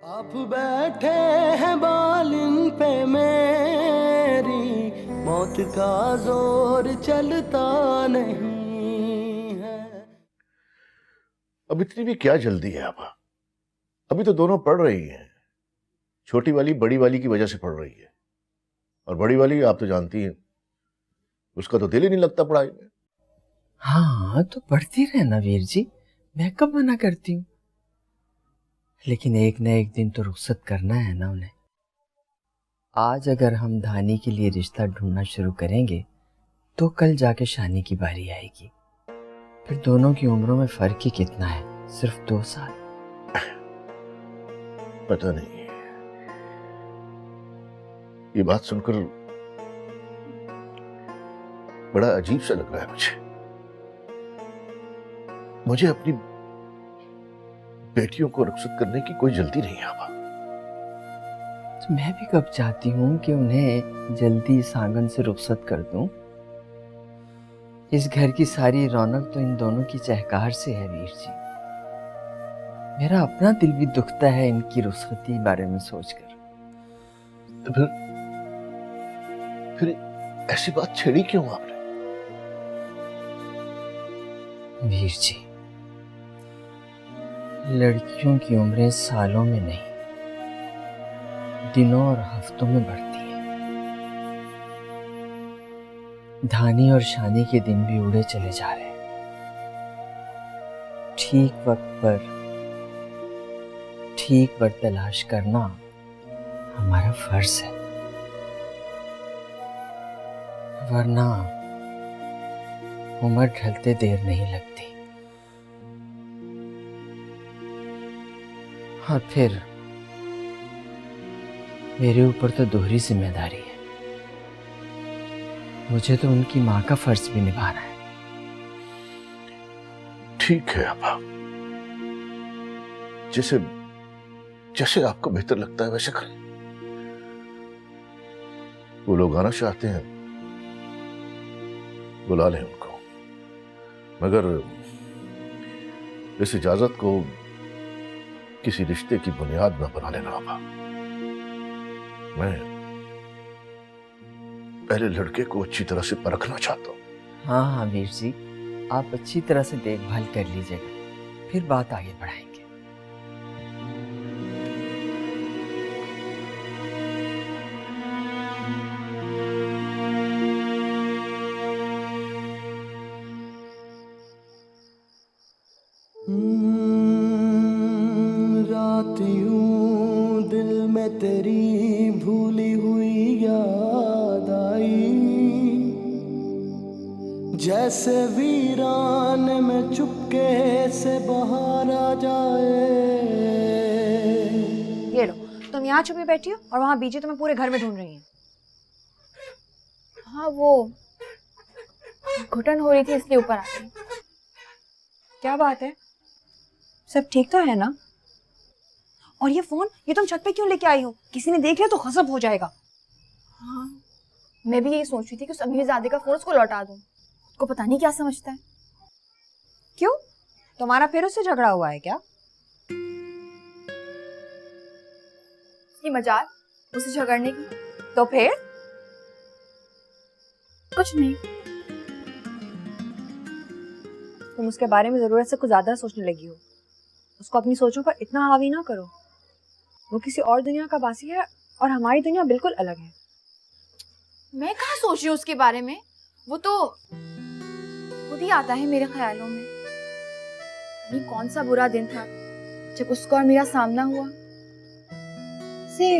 आप बैठे हैं बालिन पे मेरी, मौत का जोर चलता नहीं है। अब इतनी भी क्या जल्दी है आभा? अभी तो दोनों पढ़ रही हैं। छोटी वाली बड़ी वाली की वजह से पढ़ रही है, और बड़ी वाली आप तो जानती हैं, उसका तो दिल ही नहीं लगता पढ़ाई में। हाँ तो पढ़ती रहना वीर जी, मैं कब मना करती हूँ, लेकिन एक न एक दिन तो रुखसत करना है ना उन्हें। आज अगर हम धानी के लिए रिश्ता ढूंढना शुरू करेंगे तो कल जाके शानी की बारी आएगी। फिर दोनों की उम्रों में फर्क ही कितना है, सिर्फ 2 साल। पता नहीं, ये बात सुनकर बड़ा अजीब सा लग रहा है मुझे अपनी बेटियों को रुखसत करने की कोई जल्दी नहीं है आभा। तो मैं भी कब चाहती हूँ कि उन्हें जल्दी इस आंगन से रुखसत कर दूं। इस घर की सारी रौनक तो इन दोनों की चहकार से है वीर जी। मेरा अपना दिल भी दुखता है इनकी रुखसती बारे में सोचकर। तो फिर ऐसी बात छेड़ी क्यों आपने? वीर जी, लड़कियों की उम्रें सालों में नहीं, दिनों और हफ्तों में बढ़ती है। धानी और शानी के दिन भी उड़े चले जा रहे हैं। ठीक वक्त तलाश करना हमारा फर्ज है, वरना उम्र ढलते देर नहीं लगती। और फिर मेरे ऊपर तो दोहरी जिम्मेदारी है। मुझे तो उनकी माँ का फर्ज भी निभाना है। ठीक है आभा, जैसे जैसे आपको बेहतर लगता है वैसे करें। वो लोग आना चाहते हैं, बुला लें उनको, मगर इस इजाजत को किसी रिश्ते की बुनियाद न बना लेना आभा। मैं पहले लड़के को अच्छी तरह से परखना चाहता हूँ। हाँ वीर जी, आप अच्छी तरह से देखभाल कर लीजिएगा, फिर बात आगे बढ़ाएंगे। रात यूं दिल में तेरी भूली हुई याद आई, जैसे वीरान में चुपके से बाहर आ जाए। ये लो, तुम यहाँ छुपी बैठी हो और वहाँ बीजी तुम्हें पूरे घर में ढूंढ रही है। हाँ वो घुटन हो रही थी इसलिए ऊपर आ गई। क्या बात है, सब ठीक तो है ना? और ये फोन, ये तुम छत पे क्यों लेके आई हो? किसी ने देख लिया तो गजब हो जाएगा। हाँ मैं भी यही सोच रही थी कि उस अमीरजादे का फोन उसको लौटा दूं। उसको पता नहीं क्या समझता है। क्यों, तुम्हारा फिर उससे झगड़ा हुआ है क्या? ये मजाल उसे झगड़ने की? तो फिर कुछ नहीं। तुम उसके बारे में जरूरत से कुछ ज्यादा सोचने लगी हो। उसको अपनी सोचों पर इतना हावी ना करो। वो किसी और दुनिया का बासी है और हमारी दुनिया बिल्कुल अलग है। मैं कहाँ सोच रही हूँ उसके बारे में, वो तो खुद ही आता है मेरे ख्यालों में। ये कौन सा बुरा दिन था जब उसका और मेरा सामना हुआ। से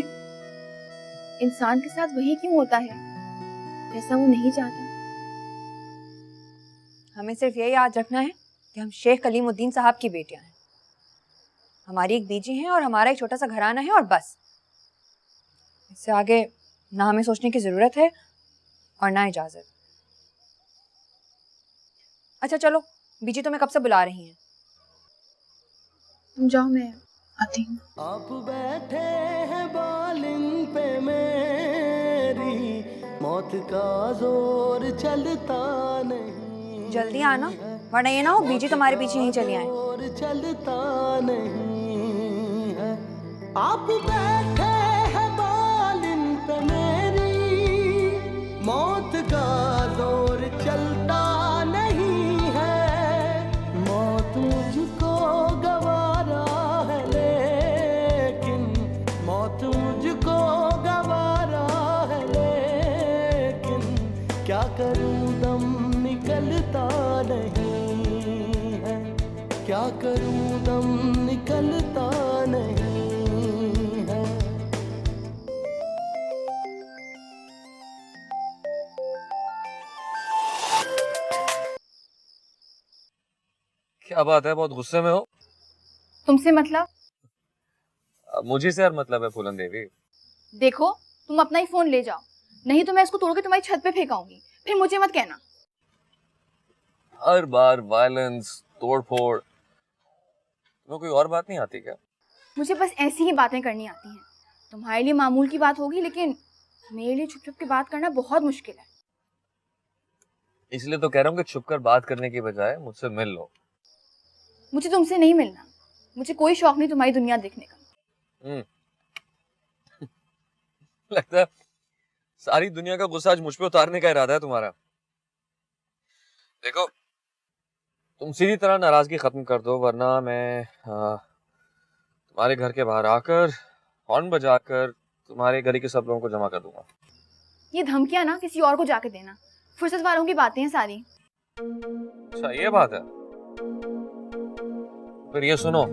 इंसान के साथ वही क्यों होता है जैसा वो नहीं चाहता। हमें सिर्फ यही याद रखना है कि हम शेख कलीमुद्दीन साहब की बेटियां हैं। हमारी एक बीजी हैं और हमारा एक छोटा सा घराना है, और बस। इससे आगे ना हमें सोचने की जरूरत है और ना इजाजत। अच्छा चलो, बीजी तुम्हें कब से बुला रही हैं। तुम जाओ, मैं आती हूँ। आप बैठे हैं बालिन पे मेरी, मौत का जोर चलता नहीं। जल्दी आना, वरना ये ना हो बीजी तुम्हारे पीछे यहीं चली आए। जोर चलता नहीं है। आप बैठे हैं बालिन पे मेरी, मौत का जोर चलता नहीं है, मौत मुझको गवारा है लेकिन, मौत मुझको गवारा है लेकिन, क्या करूं दम निकलता नहीं है, क्या करूं दम निकलता नहीं है। क्या बात है, बहुत गुस्से में हो? तुमसे मतलब? मुझे से यार मतलब है फूलन देवी। देखो, तुम अपना ही फोन ले जाओ, नहीं तो मैं इसको तोड़ के तुम्हारी छत पे फेंकाऊंगी, फिर मुझे मत कहना। हर बार वायलेंस, तोड़फोड़। तुम्हें कोई और बात नहीं आती क्या? मुझे बस ऐसी ही बातें करनी आती हैं। तुम्हारे लिए मामूल की बात होगी, लेकिन मेरे लिए छुप छुप के बात करना बहुत मुश्किल है। इसलिए तो कह रहा हूँ कि छुपकर बात करने की बजाय मुझसे मिल लो। मुझे तुमसे नहीं मिलना, मुझे कोई शौक नहीं तुम्हारी दुनिया देखने का। लगता है सारी दुनिया का गुस्सा आज मुझ पे उतारने का इरादा है तुम्हारा। देखो, तुम सीधी तरह नाराजगी खत्म कर दो, वरना मैं तुम्हारे घर के बाहर आकर हॉर्न बजाकर तुम्हारे घर के सब लोगों को जमा कर दूंगा। ये धमकियां ना किसी और को जाके देना, फुर्सत वालों की बातें हैं सारी। अच्छा, ये बात है। फिर ये सुनो,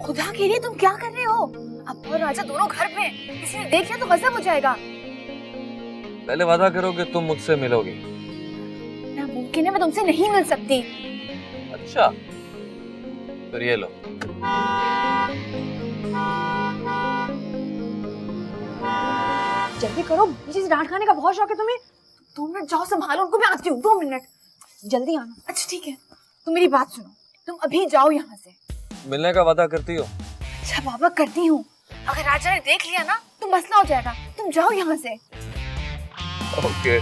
खुदा के लिए तुम क्या कर रहे हो? अब और राजा दोनों घर पे, किसी ने देख लिया तो गजब हो जाएगा। पहले वादा करो कि तुम मुझसे मिलोगी। नामुमकिन है, मैं तुमसे नहीं मिल सकती। अच्छा, फिर ये लो। जल्दी करो, मुझे इस डांट खाने का बहुत शौक है तुम्हें। 2 मिनट जाओ, संभालो उनको, मैं आती हूँ। 2 मिनट। जल्दी आना। अच्छा ठीक है, तुम मेरी बात सुनो, तुम अभी जाओ यहाँ से। मिलने का वादा करती हो? अच्छा बाबा, करती हूँ। अगर राजा ने देख लिया ना तो मसला हो जाएगा, तुम जाओ यहाँ से। ओके।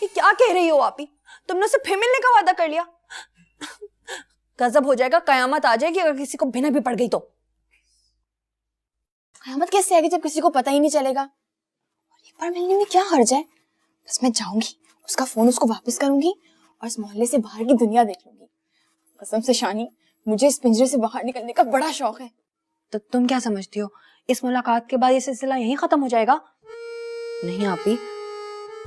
ये क्या कह रही हो आप ही? तुमने उससे फिर मिलने का वादा कर लिया? गजब हो जाएगा, कयामत आ जाएगी अगर किसी को बिना भी पड़ गई तो। कयामत कैसे आएगी जब किसी को पता ही नहीं चलेगा? और एक बार मिलने में क्या हर्ज है? बस मैं जाऊंगी, उसका फोन उसको वापस करूंगी और इस मोहल्ले से बाहर की दुनिया देख लूंगी। कसम से शानी, मुझे इस पिंजरे से बाहर निकलने का बड़ा शौक है। तो तुम क्या समझती हो, इस मुलाकात के बाद ये सिलसिला यहीं खत्म हो जाएगा? नहीं आपी,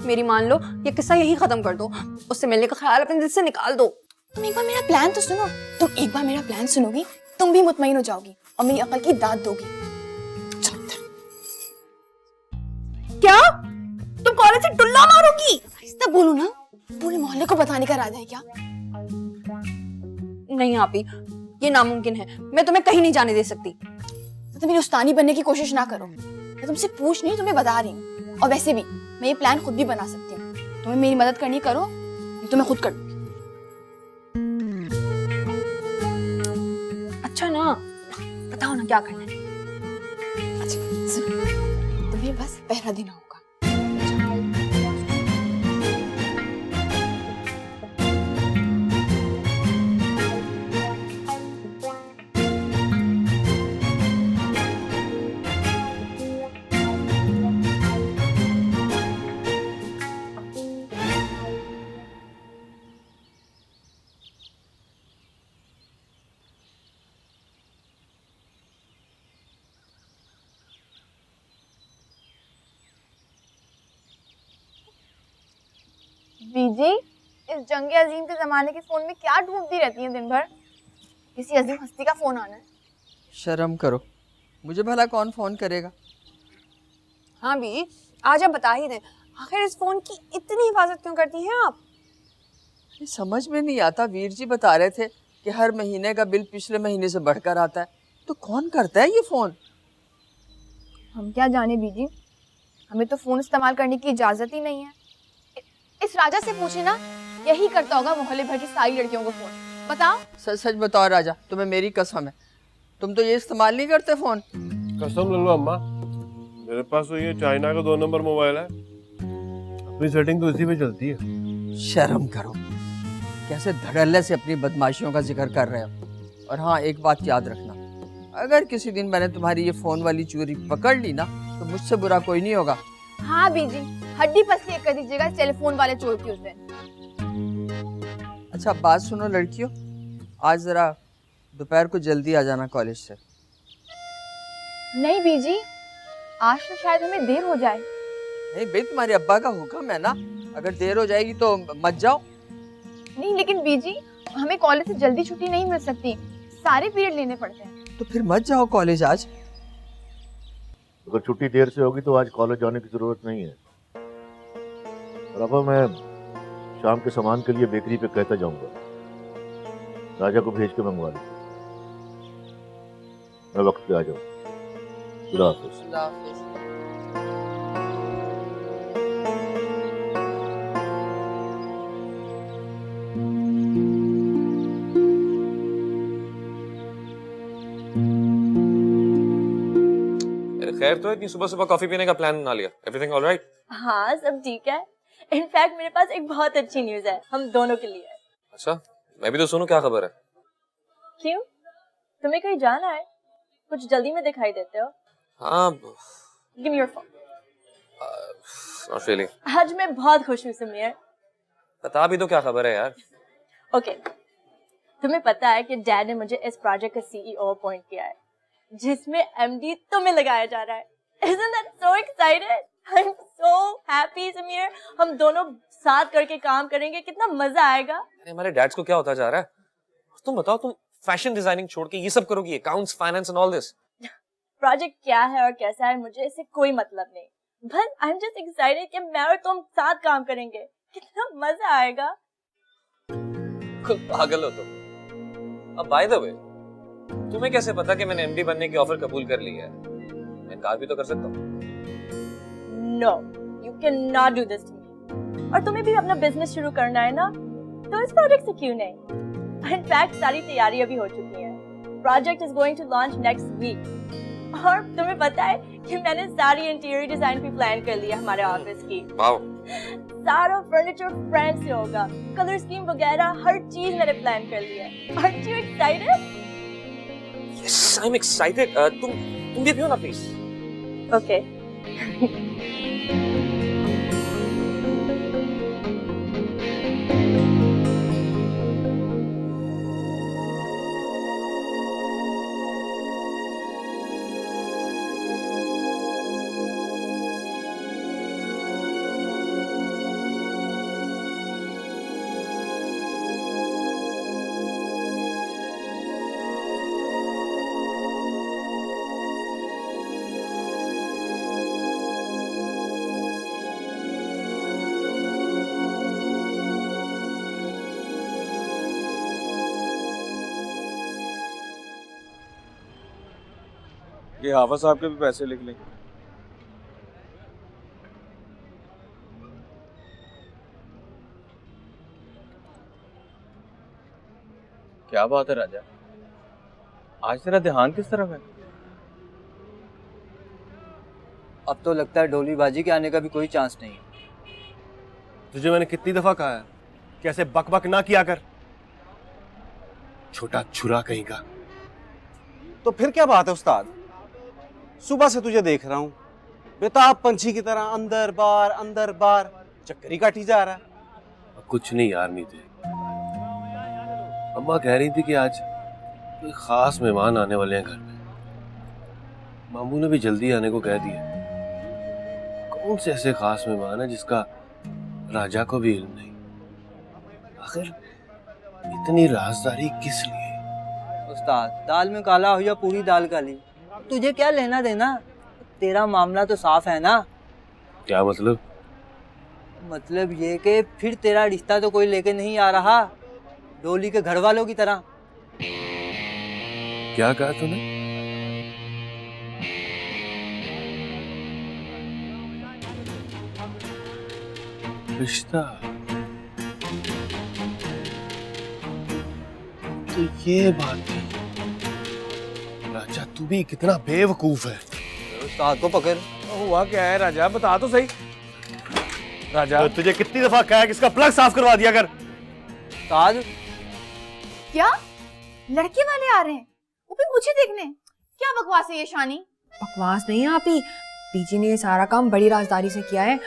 मेरी मान लो, ये किस्सा यहीं खत्म कर दो। उससे मिलने का ख्याल अपने दिल से निकाल दो। तुम एक बार मेरा प्लान तो सुनो। तुम एक बार मेरा प्लान सुनोगी, तुम भी मुतमईन हो जाओगी और मेरी अकल की दाद दोगी। चलो इधर। क्या तुम कॉलेज से टुल्ला मारोगी? ऐसा बोलो ना, पूरे मोहल्ले को बताने का इरादा है क्या? नहीं आपी, ये नामुमकिन है, मैं तुम्हें कहीं नहीं जाने दे सकती। तो मेरी उस्तानी बनने की कोशिश ना करो, मैं तुमसे पूछ नहीं तुम्हें बता रही हूँ। और वैसे भी मैं ये प्लान खुद भी बना सकती हूँ, तुम्हें मेरी मदद करनी करो, नहीं तो मैं खुद कर दूंगी। अच्छा ना, बताओ ना क्या करना है। अच्छा सुनो, तुम्हें बस पहरा देना होगा। बीजी, इस जंगे अजीम के जमाने के फोन में क्या ढूंढती रहती हैं दिन भर? किसी अजीम हस्ती का फोन आना है। शर्म करो, मुझे भला कौन फोन करेगा? हाँ भी, आज आप बता ही दें, आखिर इस फोन की इतनी हिफाजत क्यों करती हैं आप? ये समझ में नहीं आता। वीर जी बता रहे थे कि हर महीने का बिल पिछले महीने से बढ़कर आता है, तो कौन करता है ये फोन? हम क्या जाने बीजी, हमें तो फोन इस्तेमाल करने की इजाजत ही नहीं है। इस राजा से पूछे ना, यही करता होगा मोहल्ले भर की सारी लड़कियों को फोन। बताओ। सच सच बताओ राजा, तुम्हें मेरी कसम है, तुम तो ये इस्तेमाल नहीं करते फोन। कसम ले लो अम्मा, मेरे पास तो ये चाइना का 2 नंबर मोबाइल है, अपनी सेटिंग तो इसी पे चलती है। शर्म करो, कैसे धड़ल्ले से अपनी बदमाशियों का जिक्र कर रहे हो। और हाँ, एक बात याद रखना, अगर किसी दिन मैंने तुम्हारी ये फोन वाली चोरी पकड़ ली ना, तो मुझसे बुरा कोई नहीं होगा। हाँ बीजी, हड्डी पसली कर दीजिएगा इस टेलीफोन वाले चोर की उस दिन। अच्छा बात सुनो लड़कियों, आज जरा दोपहर को जल्दी आ जाना कॉलेज से। नहीं बीजी, आज तो शायद हमें देर हो जाए। नहीं भाई, तुम्हारे अब्बा का हुक्म है ना, अगर देर हो जाएगी तो मत जाओ। नहीं लेकिन बीजी, हमें कॉलेज से जल्दी छुट्टी नहीं मिल सकती, सारे पीरियड लेने पड़ते हैं। तो फिर मत जाओ कॉलेज आज। अगर छुट्टी देर से होगी तो आज कॉलेज जाने की जरूरत नहीं है। रफा, मैं शाम के सामान के लिए बेकरी पे कहता जाऊंगा, राजा को भेज के मंगवा लूँ। मैं वक्त पे आ जाऊँ। खुदा हाफिज़। खैर तो है कि सुबह सुबह कॉफी पीने का प्लान बना लिया। Everything alright? हाँ सब ठीक है। इनफैक्ट मेरे पास एक बहुत अच्छी न्यूज़ है हम दोनों के लिए। अच्छा, मैं भी तो सुनूं, क्या खबर है? क्यों, तुम्हें कहीं जाना है? कुछ जल्दी में दिखाई देते हो। हाँ। Give me your phone. Not really. आज मैं बहुत खुश हूँ समीर। बता भी दो क्या खबर है यार। ओके, तुम्हें पता है कि डैड ने मुझे इस प्रोजेक्ट का सीईओ अपॉइंट किया है, जिसमें एमडी तुम्हें लगाया जा रहा है। Isn't that so excited? I'm so happy Sameer. हम दोनों साथ करके काम करेंगे, कितना मजा आएगा। अरे हमारे डैड्स को क्या होता जा रहा है? तुम बताओ, तुम फैशन डिजाइनिंग छोड़ के ये सब करोगी? Accounts, finance and all this. Project क्या है और कैसा है मुझे इससे कोई मतलब नहीं, but I am just excited कि मैं और तुम साथ काम करेंगे, कितना मजा आएगा। पागल हो तुम। अब बाय द वे, तुम्हें कैसे पता कि मैंने एमडी बनने की ऑफर कबूल कर ली है? मैं इनकार भी तो कर सकता हूँ। No, you can not do this to me. और तुम्हें भी अपना बिजनेस शुरू करना है ना, तो इस प्रोजेक्ट से क्यों नहीं। इनफैक्ट सारी तैयारी अभी हो चुकी है। Project is going to launch next week. और तुम्हें पता है कि मैंने सारी इंटीरियर डिजाइन भी प्लान कर लिया हमारे ऑफिस की। वाओ। सारा फर्नीचर फ्रेंड से होगा, कलर स्कीम वगैरह हर चीज मैंने प्लान कर लिया है। Aren't you excited? Yes, I'm excited. तुम भी पियो ना प्लीज। ओके। ये हाफिज साहब के भी पैसे लिख लें। क्या बात है राजा, आज तेरा ध्यान किस तरफ है? अब तो लगता है डोलीबाजी के आने का भी कोई चांस नहीं है। तुझे मैंने कितनी दफा कहा है कि ऐसे बक बक ना किया कर, छोटा छुरा कहीं का। तो फिर क्या बात है उस्ताद, सुबह से तुझे देख रहा हूँ बेताब पंछी की तरह अंदर बार चक्कर ही काटी जा रहा है। कुछ नहीं यार, नहीं थे। अम्मा कह रही थी कि आज कोई खास मेहमान आने वाले हैं घर में। मामू ने भी जल्दी आने को कह दिया। कौन से ऐसे खास मेहमान है जिसका राजा को भी इल्म नहीं? आखिर इतनी राजदारी किस लिए? उस्ताद, दाल में काला हो या पूरी दाल काली, तुझे क्या लेना देना? तेरा मामला तो साफ है ना। क्या मतलब? मतलब ये कि फिर तेरा रिश्ता तो कोई लेके नहीं आ रहा, डोली के घर वालों की तरह। क्या कहा तूने? रिश्ता? तो ये बात थी। राजा तू भी कितना बेवकूफ है। उस्ताद को पकड़। हुआ क्या है राजा, बता तो सही। राजा तो तुझे कितनी दफा कहा है कि इसका प्लग साफ करवा दिया कर। उस्ताद क्या लड़के वाले आ रहे हैं वो भी मुझे देखने? क्या बकवास है ये शानी? बकवास नहीं है आप ही, पीजी ने ये सारा काम बड़ी राजदारी से किया है,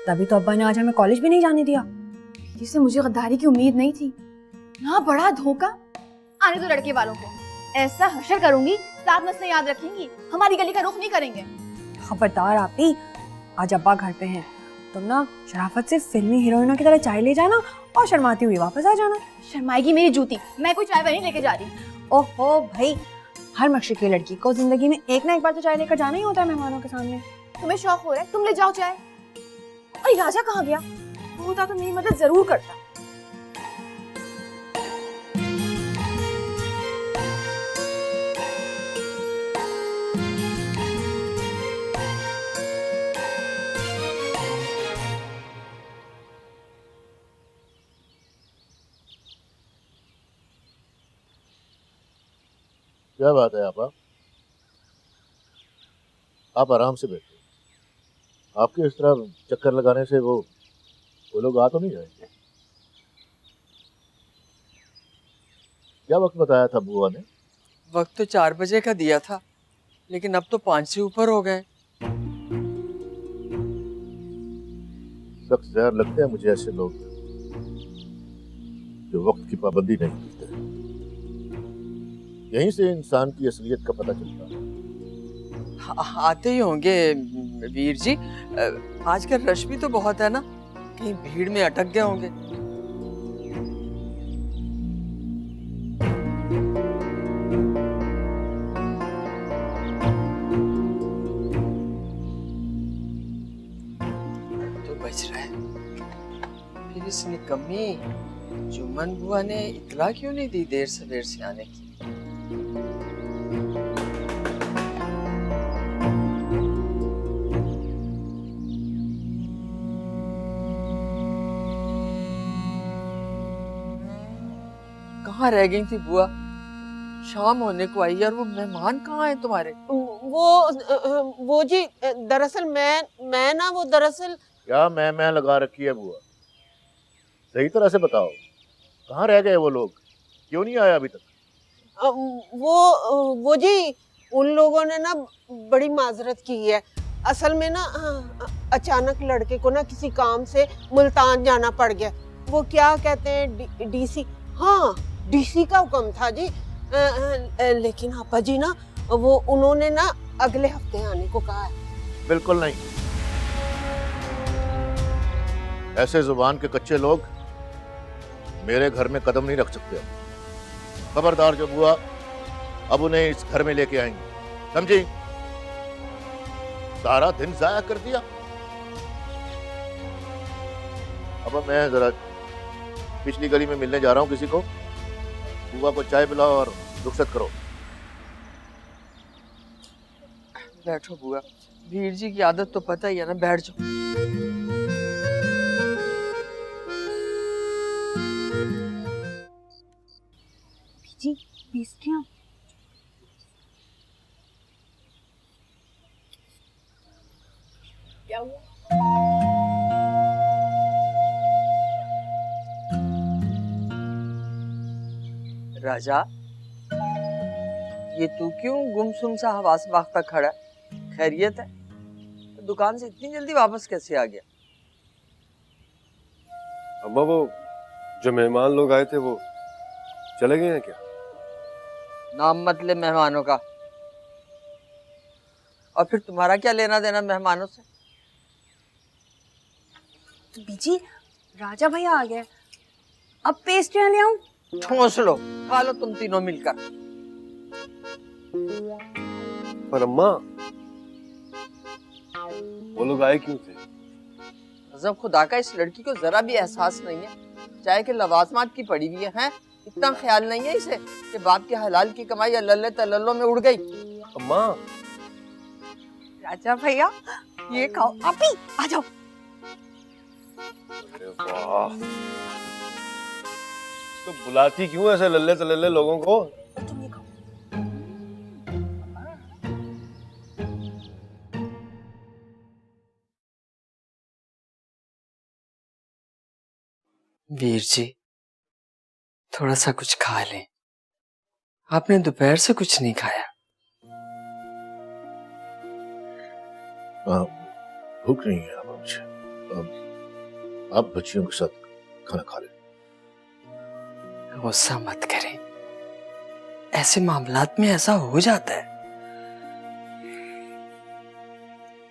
तभी तो अब्बा ने आज हमें कॉलेज भी नहीं जाने दिया। जिससे मुझे गद्दारी की उम्मीद नहीं थी ना, बड़ा धोखा। आने दो लड़के वालों को, ऐसा हशर करूंगी 7 नस्लें याद रखेंगी, हमारी गली का रुख नहीं करेंगे। खबरदार आप ही, आज अब्बा घर पे हैं, तुम ना शराफत से फिल्मी हीरोइनों की तरह चाय ले जाना और शर्माती हुई वापस आ जाना। शर्माएगी मेरी जूती, मैं कोई चाय नहीं लेके जा रही। ओहो भाई, हर मशरकी लड़की को जिंदगी में एक ना एक बार तो चाय लेकर जाना ही होता है मेहमानों के सामने। तुम्हें शौक हो रहा है, तुम ले जाओ चाय। अरे राजा कहाँ गया? वो होता तो मेरी मदद जरूर करता। क्या बात है आपा? आप आराम से बैठो। आपके इस तरह चक्कर लगाने से वो लोग आ तो नहीं जाएंगे? क्या वक्त बताया था बुआ ने? वक्त तो 4 बजे का दिया था, लेकिन अब तो 5 से ऊपर हो गए। सख्त जहर लगते हैं मुझे ऐसे लोग जो वक्त की पाबंदी नहीं करते। यहीं से इंसान की असलियत का पता चलता है। आते ही होंगे वीर जी, आजकल रश भी तो बहुत है ना, कहीं भीड़ में अटक गए होंगे। तो बच रहा है, फिर इस निकम्मी जुम्मन बुआ ने इतला क्यों नहीं दी देर सवेर से आने की? कहाँ रह गई थी बुआ? शाम होने को आई है और वो मेहमान कहाँ हैं तुम्हारे? वो जी दरअसल मैं ना वो दरअसल क्या मैं लगा रखी है बुआ? सही तरह से बताओ, कहाँ रह गए वो लोग? क्यों नहीं आया अभी तक? वो जी उन लोगों ने ना बड़ी माजरत की है। असल में ना अचानक लड़के को ना किसी काम से मुल्तान जाना पड़ गया। वो क्या कहते हैं डीसी, हाँ डीसी का हुक्म था जी। लेकिन आपा जी ना वो उन्होंने ना अगले हफ्ते आने को कहा है। बिल्कुल नहीं, ऐसे जुबान के कच्चे लोग मेरे घर में कदम नहीं रख सकते। खबरदार जो बुआ अब उन्हें इस घर में लेके आएंगे, समझी? सारा दिन जाया कर दिया। अब मैं जरा पिछली गली में मिलने जा रहा हूँ किसी को। बुआ को चाय पिलाओ और रुखसत करो। बैठो बुआ, वीर जी की आदत तो पता ही है ना, बैठ जाओ। जी पेस्ट्रियाँ क्या हुआ? राजा, ये तू क्यों गुमसुम सा हवास वाख्ता खड़ा है? खैरियत है? तो दुकान से इतनी जल्दी वापस कैसे आ गया? अम्मा वो जो मेहमान लोग आए थे वो चले गए हैं क्या? नाम मत ले मेहमानों का। और फिर तुम्हारा क्या लेना देना मेहमानों से? बीजी, राजा भैया आ गए, अब पेस्ट्रियाँ ले आऊं? ठोस लो, खा लो तुम तीनों मिलकर। पर अम्मा वो लोग आए क्यों थे? जब खुदा का इस लड़की को जरा भी एहसास नहीं है, चाहे कि लवाजमात की पड़ी हुई है, हैं? इतना ख्याल नहीं है इसे कि बाप के हलाल की कमाई अल्लल्ले तल्लल्लो में उड़ गई। अम्मा राजा भैया ये खाओ, आप ही आ जाओ। अरे वाह, तो बुलाती क्यों ऐसे लल्ले तलल्ले लोगों को? तुम ये खाओ। वीर जी, थोड़ा सा कुछ खा लें। आपने दोपहर से कुछ नहीं खाया। भूख नहीं है अब मुझे। आप बच्चियों के साथ खाना खा लें। गुस्सा मत करें, ऐसे मामलात में ऐसा हो जाता है।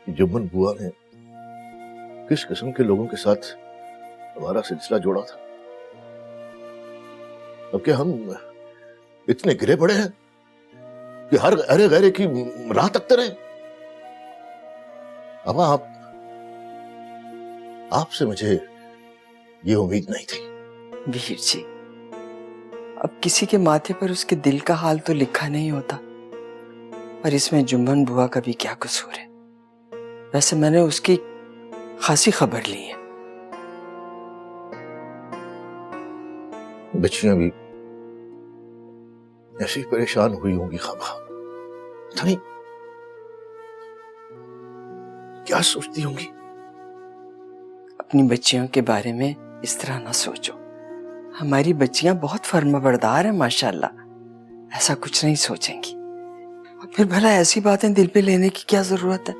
जुम्मन बुआ ने किस किस्म के लोगों के साथ हमारा सिलसिला जोड़ा था। अब क्या हम इतने गिरे पड़े हैं कि हर अरे गहरे की राह तकते रहे? अब आपसे मुझे ये उम्मीद नहीं थी। वीर जी, अब किसी के माथे पर उसके दिल का हाल तो लिखा नहीं होता, पर इसमें जुम्मन बुआ का भी क्या कसूर है। वैसे मैंने उसकी खासी खबर ली है। बच्चियां भी ऐसी परेशान हुई होंगी खामा। पता नहीं क्या सोचती होंगी। अपनी बच्चियों के बारे में इस तरह ना सोचो। हमारी बच्चियां बहुत फर्माबरदार हैं माशाल्लाह, ऐसा कुछ नहीं सोचेंगी। और फिर भला ऐसी बातें दिल पे लेने की क्या जरूरत है।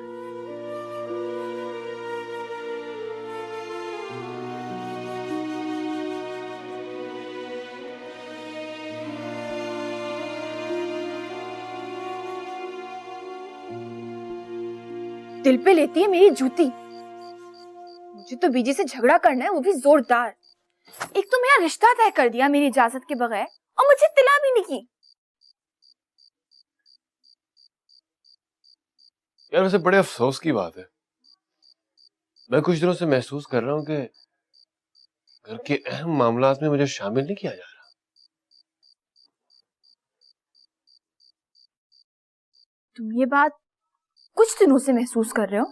दिल पे लेती है मेरी जूती। मुझे तो बीजी से झगड़ा करना है, वो भी जोरदार। एक तो मेरा रिश्ता तय कर दिया मेरी इजाजत के बगैर, और मुझे तिला भी नहीं की। यार वैसे बड़े अफसोस की बात है, मैं कुछ दिनों से महसूस कर रहा हूँ कि घर के अहम मामलात में मुझे शामिल नहीं किया जा रहा। तुम ये बात कुछ दिनों से महसूस कर रहे हो?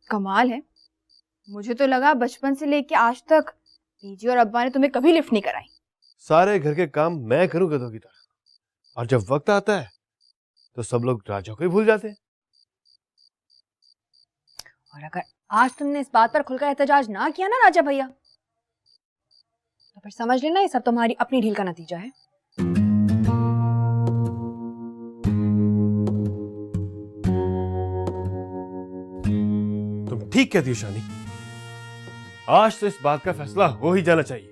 कमाल है। मुझे तो लगा बचपन से लेके आज तक बीजी और अब्बा ने तुम्हें कभी लिफ्ट नहीं कराई। सारे घर के काम मैं करूं गधों की तरह, और जब वक्त आता है तो सब लोग राजा को ही भूल जाते हैं। और अगर आज तुमने इस बात पर खुलकर एहतजाज ना किया ना राजा भैया, तो फिर समझ लेना ये सब तुम्हारी अपनी ढील का नतीजा है। तुम ठीक कहती हो शानी, आज तो इस बात का फैसला हो ही जाना चाहिए।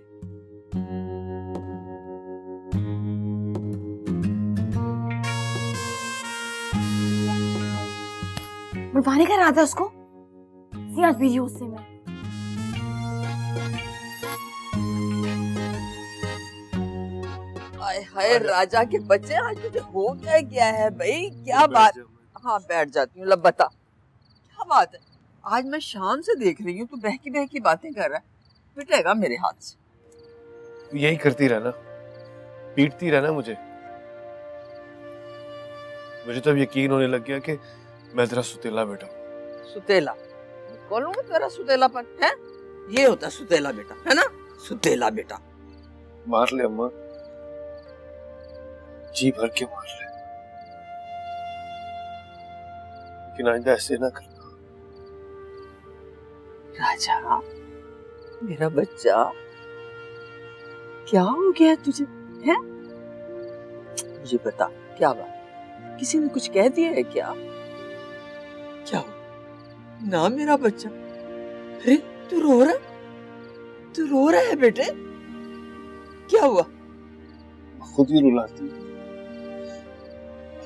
बुलवाने का इरादा उसको? आज बीजी उससे मैं। हाय हाय राजा के बच्चे, आज तुझे हो क्या है भाई? क्या बात? हाँ बैठ जाती हूँ। लब बता क्या बात है? आज मैं शाम से देख रही हूँ तू बहकी बातें कर रहा है। पिटेगा मेरे हाथ से। यही करती रहना, पीटती रहना मुझे तो अब यकीन होने लग गया कि मैं तेरा सुतेला बेटा हूँ। सुतेला? कौन हूँ तेरा सुतेलापन है? ये होता सुतेला बेटा, है ना? सुतेला बेटा। मार ले अम्मा, जी भर के मार ले, लेकिन आइंदा ऐसे ना करना। राजा मेरा बच्चा, क्या हो गया तुझे? है मुझे बता, क्या बात? किसी ने कुछ कह दिया है क्या? क्या हो ना मेरा बच्चा? अरे तू रो रहा है बेटे? क्या हुआ? खुद ही रुलाती,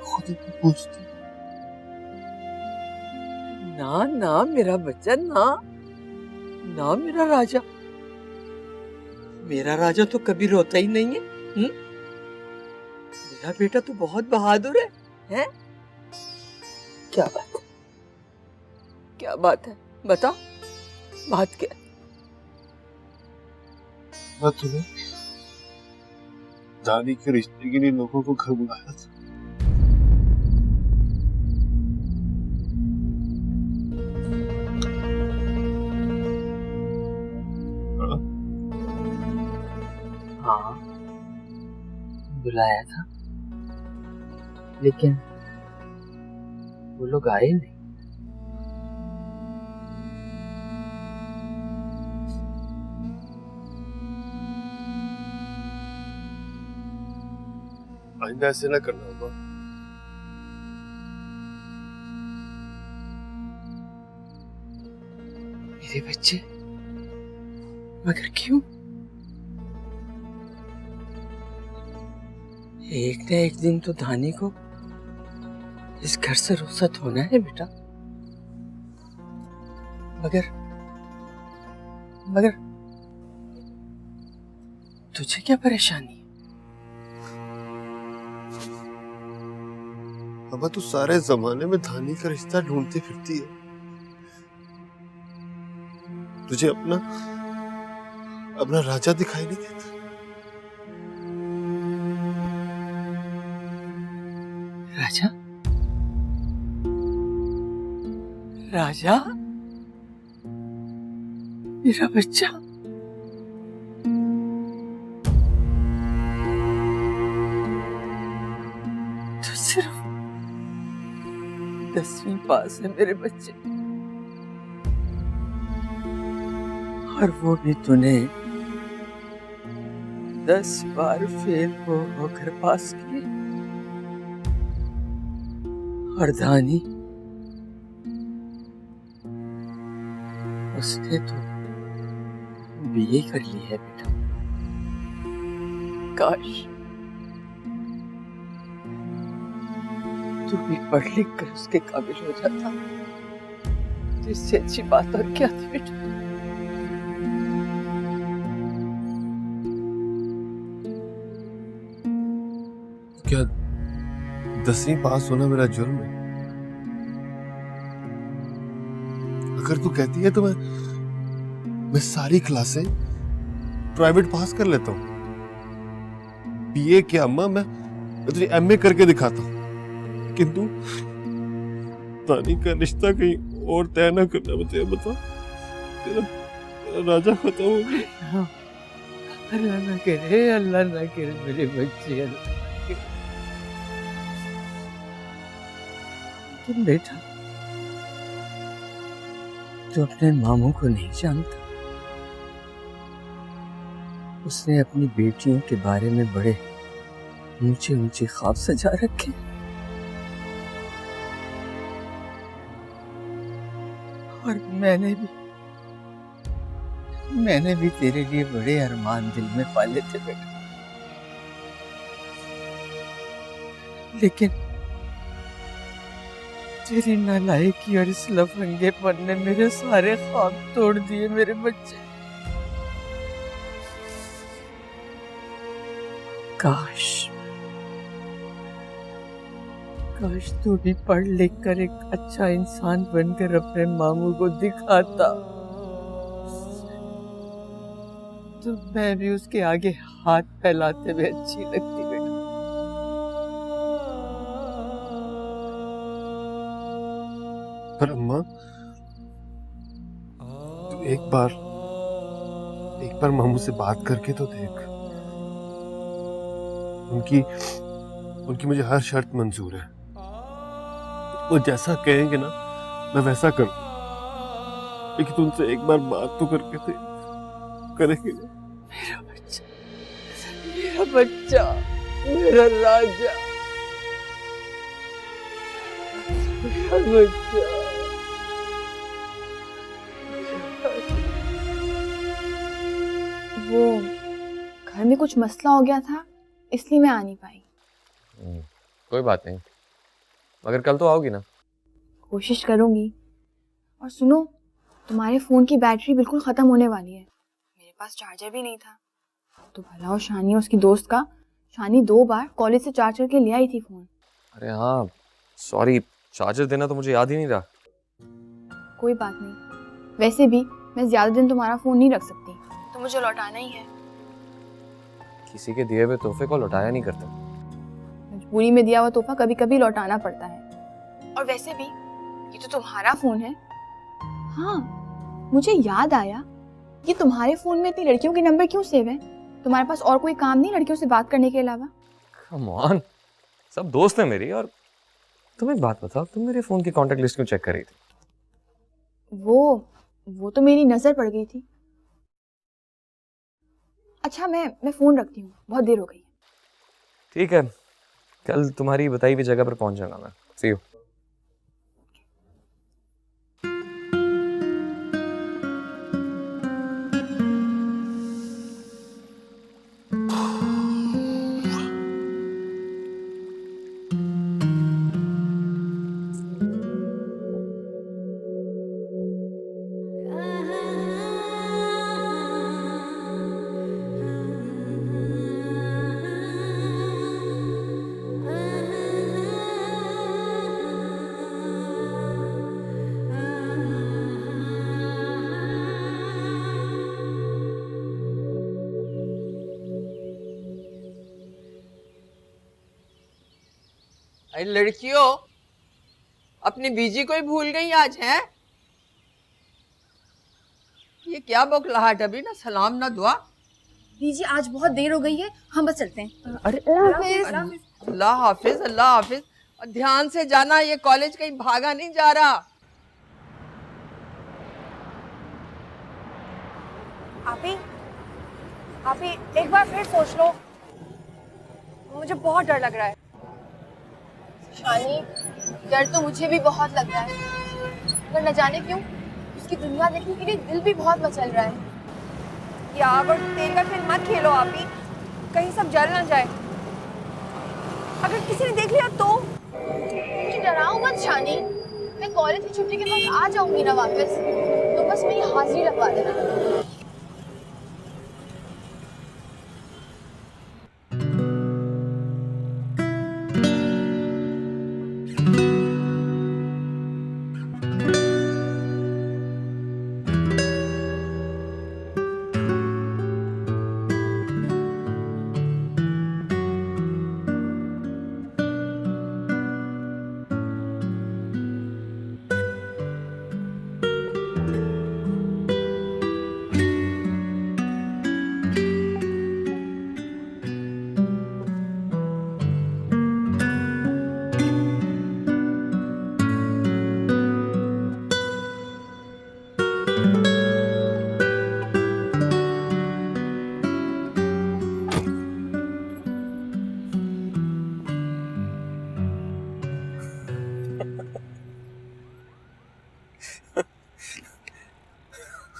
खुद ही पूछती। ना मेरा बच्चा, ना मेरा राजा। मेरा राजा तो कभी रोता ही नहीं है। मेरा बेटा तो बहुत बहादुर है? क्या बात है? बता, बात क्या? मैं तुम्हें दादी के रिश्ते के लिए लोगों को घर बुलाया था। बुलाया था, लेकिन वो लोग आए नहीं। आइंदा ऐसे ना करना होगा। मेरे बच्चे, मगर क्यों? एक न एक दिन तो धानी को इस घर से रुखसत होना है बेटा। मगर मगर तुझे क्या परेशानी है? अब तू सारे जमाने में धानी का रिश्ता ढूंढती फिरती है, तुझे अपना राजा दिखाई नहीं देता? राजा? राजा? मेरा बच्चा? तो सिर्फ 10वीं पास है मेरे बच्चे, और वो भी तूने 10 बार फेल होकर पास किए। और धानी, उसने तो बीए कर ली है बेटा। काश तू भी पढ़ लिख कर उसके काबिल हो जाता, तो इससे अच्छी बात और क्या थी बेटा। क्या 10वीं पास होना मेरा जुर्म है? अगर तू कहती है तो मैं सारी क्लासें प्राइवेट पास कर लेता हूँ। बीए क्या अम्मा, मैं तुझे एमए करके दिखाता हूँ, किंतु तानी का रिश्ता कहीं और तय ना करना। मुझे बता, तेरा राजा खत्म हो गया। अल्लाह ना करे, अल्लाह ना करे मेरे बच्चे, अल्लाह। लेकिन बेटा, तू अपने मामू को नहीं जानता। उसने अपनी बेटियों के बारे में बड़े ऊंचे ऊंचे ख्वाब सजा रखे, और मैंने भी तेरे लिए बड़े अरमान दिल में पाले थे बेटा। लेकिन तेरी नालायकी और इस लफंगेपन ने मेरे सारे ख्वाब तोड़ दिए मेरे बच्चे। काश तू भी पढ़ लिख कर एक अच्छा इंसान बनकर अपने मामू को दिखाता, तो मैं भी उसके आगे हाथ फैलाते हुए अच्छी लगती बेटा। पर अम्मा, तू एक बार मामू से बात करके तो देख। उनकी मुझे हर शर्त मंजूर है। वो जैसा कहेंगे ना, मैं वैसा करूँ। लेकिन तुमसे एक बार बात तो करके थे करेंगे। मेरा बच्चा, मेरा राजा, मेरा बच्चा। वो घर में कुछ मसला हो गया था, इसलिए मैं आ नहीं पाई। कोई बात नहीं, मगर कल तो आओगी ना? कोशिश करूंगी। और सुनो, तुम्हारे फोन की बैटरी बिल्कुल खत्म होने वाली है। मेरे पास चार्जर भी नहीं था, तो भला और शानी उसकी दोस्त का। शानी 2 बार कॉलेज से चार्ज करके ले आई थी फोन। अरे हाँ, सॉरी, चार्जर देना तो मुझे याद ही नहीं रहा। कोई बात नहीं, वैसे भी मैं ज्यादा दिन तुम्हारा फोन नहीं रख सकती, तो मुझे लौटाना ही है। किसी के दिए हुए तोहफे को लौटाया नहीं करते। मजबूरी में दिया हुआ तोहफा कभी कभी लौटाना पड़ता है। और वैसे भी ये तो तुम्हारा फोन है। हाँ, मुझे याद आया, ये तुम्हारे फोन में इतनी लड़कियों के नंबर क्यों सेव है? तुम्हारे पास और कोई काम नहीं लड़कियों से बात करने के अलावा? कम ऑन, सब दोस्त हैं मेरी। और तुम एक बात बताओ, तुम मेरे फोन की कांटेक्ट लिस्ट क्यों चेक कर रही थी? वो तो मेरी नजर पड़ गई थी। अच्छा मैं फोन रखती हूँ, बहुत देर हो गई। ठीक है, कल तुम्हारी बताई हुई जगह पर पहुंच जाना मैं। सी यू। अरे लड़कियों, अपनी बीजी को ही भूल गई आज, हैं? ये क्या बौखलाहट, अभी ना सलाम ना दुआ। बीजी आज बहुत देर हो गई है, हम बस चलते हैं। अरे अल्लाह हाफिज, अल्लाह हाफिज। और ध्यान से जाना, ये कॉलेज कहीं भागा नहीं जा रहा। आप ही एक बार फिर सोच लो, मुझे बहुत डर लग रहा है। शानी, डर तो मुझे भी बहुत लग रहा है, पर न जाने क्यों उसकी दुनिया देखने के लिए दिल भी बहुत मचल रहा है। ये आग और तेल का खेल मत खेलो आप ही, कहीं सब जल ना जाए। अगर किसी ने देख लिया तो? मुझे डराओ मत शानी, मैं कॉलेज की छुट्टी के बाद आ जाऊंगी ना वापस, तो बस मेरी हाजिरी लगवा देना।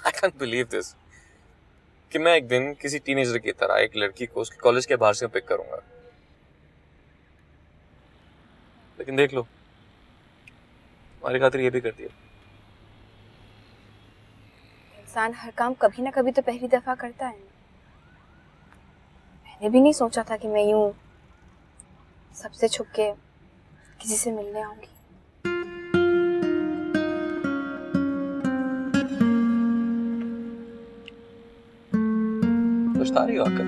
I can't believe this कि मैं एक दिन किसी टीनेजर की तरह एक लड़की को उसके कॉलेज के बाहर से पिक करूंगा, लेकिन देख लो हमारी खातिर ये भी कर दिया। इंसान हर काम कभी ना कभी तो पहली दफा करता है। मैंने भी नहीं सोचा था कि मैं यूं सबसे छुप के किसी से मिलने आऊंगी। पछता रही हो आकर?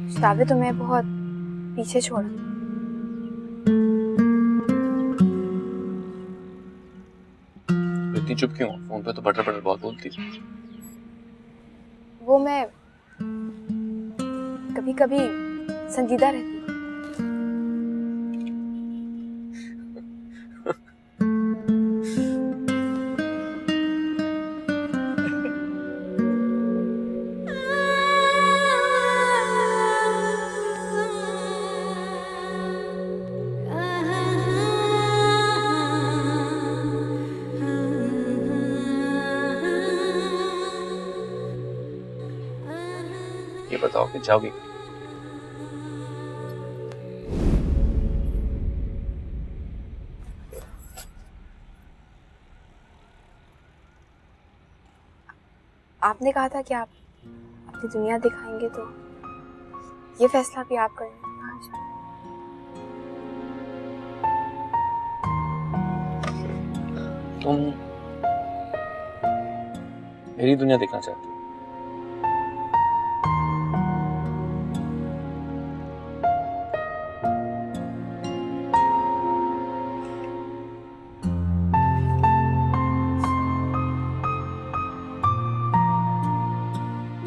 पछतावे तो मैं बहुत पीछे छोड़ा। इतनी चुप क्यों? फोन पे तो बटर बटर बहुत बोलती। वो मैं कभी कभी संजीदा रहती हूँ। ये बताओ कि जाओगी? आपने कहा था कि आप अपनी दुनिया दिखाएंगे, तो ये फैसला भी आप करें। तुम मेरी दुनिया देखना चाहती हो?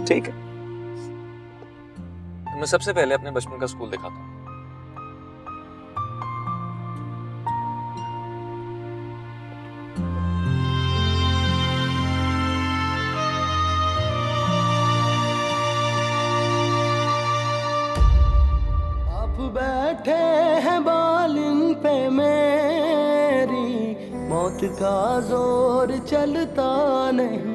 ठीक है, मैं सबसे पहले अपने बचपन का स्कूल दिखाता हूँ। आप बैठे हैं बालिन पे मेरी, मौत का जोर चलता नहीं।